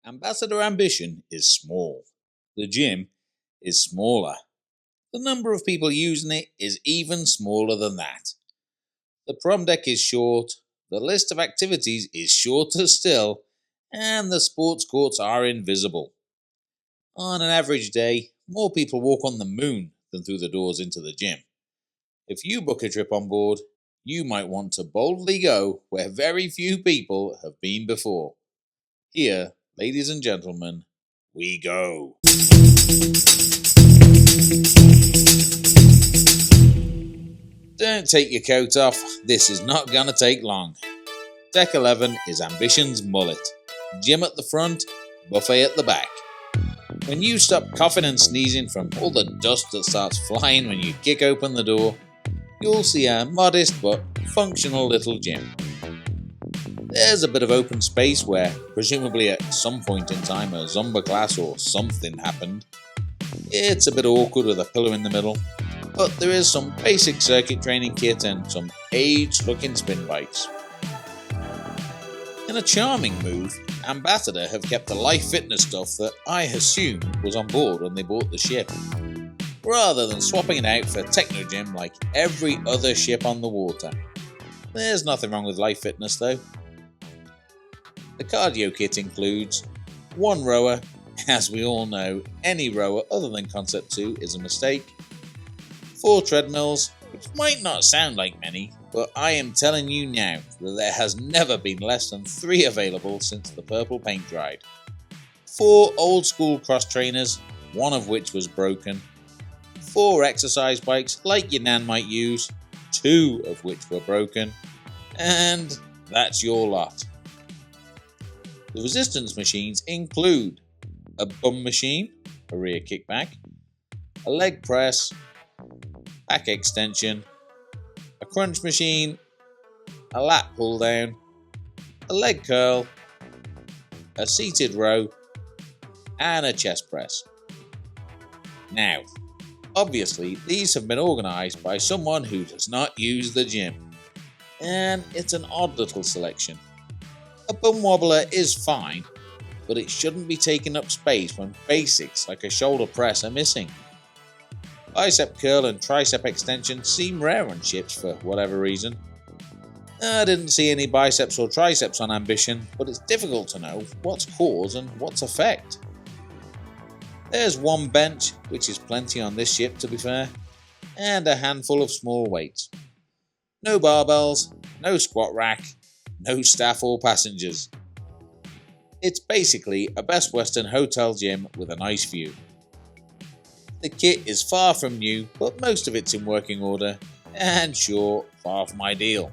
Ambassador Ambition is small. The gym is smaller. The number of people using it is even smaller than that. The prom deck is short, the list of activities is shorter still, and the sports courts are invisible. On an average day, more people walk on the moon than through the doors into the gym. If you book a trip on board, you might want to boldly go where very few people have been before. Here, ladies and gentlemen, we go. Don't take your coat off, this is not gonna take long. Deck 11 is Ambition's mullet. Gym at the front, buffet at the back. When you stop coughing and sneezing from all the dust that starts flying when you kick open the door, you'll see a modest but functional little gym. There's a bit of open space where, presumably at some point in time, a Zumba class or something happened. It's a bit awkward with a pillow in the middle, but there is some basic circuit training kit and some aged-looking spin bikes. In a charming move, Ambassador have kept the life fitness stuff that I assumed was on board when they bought the ship, rather than swapping it out for Techno Gym like every other ship on the water. There's nothing wrong with life fitness though. The cardio kit includes one rower. As we all know, any rower other than Concept 2 is a mistake. 4 treadmills, which might not sound like many, but I am telling you now that there has never been less than 3 available since the purple paint dried. 4 old school cross trainers, one of which was broken. 4 exercise bikes like your nan might use, 2 of which were broken. And that's your lot. The resistance machines include a bum machine, a rear kickback, a leg press, back extension, a crunch machine, a lat pull down, a leg curl, a seated row, and a chest press. Now, obviously these have been organised by someone who does not use the gym, and it's an odd little selection. A bum wobbler is fine, but it shouldn't be taking up space when basics like a shoulder press are missing. Bicep curl and tricep extension seem rare on ships for whatever reason. I didn't see any biceps or triceps on Ambition, but it's difficult to know what's cause and what's effect. There's one bench, which is plenty on this ship to be fair, and a handful of small weights. No barbells, no squat rack, no staff or passengers. It's basically a Best Western hotel gym with a nice view. The kit is far from new, but most of it's in working order, and sure, far from ideal.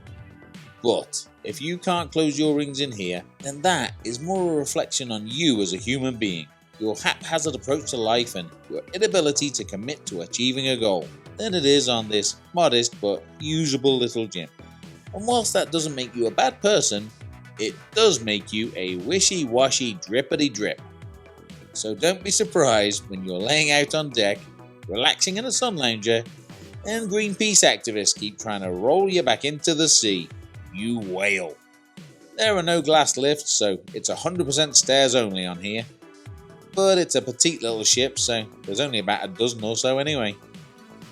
But if you can't close your rings in here, then that is more a reflection on you as a human being, your haphazard approach to life and your inability to commit to achieving a goal, than it is on this modest but usable little gym. And whilst that doesn't make you a bad person, it does make you a wishy-washy drippity-drip. So don't be surprised when you're laying out on deck, relaxing in a sun lounger, and Greenpeace activists keep trying to roll you back into the sea. You whale. There are no glass lifts, so it's 100% stairs only on here. But it's a petite little ship, so there's only about a dozen or so anyway.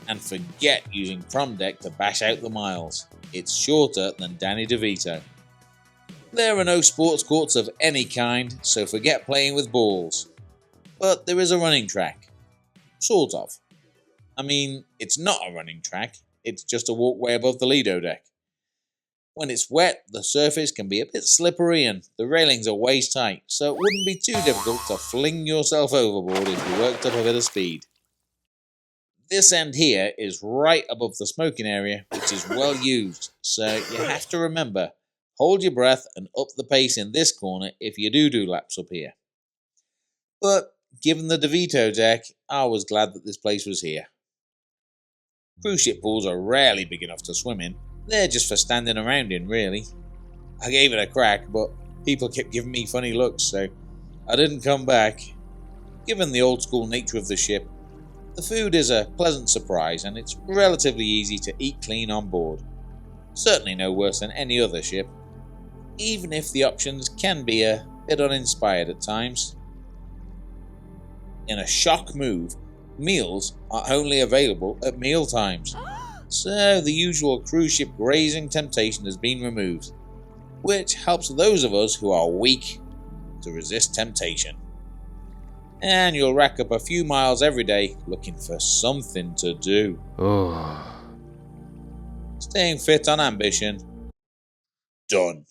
And forget using prom deck to bash out the miles. It's shorter than Danny DeVito. There are no sports courts of any kind, so forget playing with balls. But there is a running track. Sort of. I mean, it's not a running track, it's just a walkway above the Lido deck. When it's wet, the surface can be a bit slippery and the railings are waist tight, so it wouldn't be too difficult to fling yourself overboard if you worked up a bit of speed. This end here is right above the smoking area, which is well used, so you have to remember, hold your breath and up the pace in this corner if you do laps up here. But given the DeVito deck, I was glad that this place was here. Cruise ship pools are rarely big enough to swim in, they're just for standing around in really. I gave it a crack, but people kept giving me funny looks, so I didn't come back. Given the old school nature of the ship, the food is a pleasant surprise and it's relatively easy to eat clean on board. Certainly no worse than any other ship, even if the options can be a bit uninspired at times. In a shock move, meals are only available at meal times, so the usual cruise ship grazing temptation has been removed, which helps those of us who are weak to resist temptation. And you'll rack up a few miles every day looking for something to do. Staying fit on ambition. Done.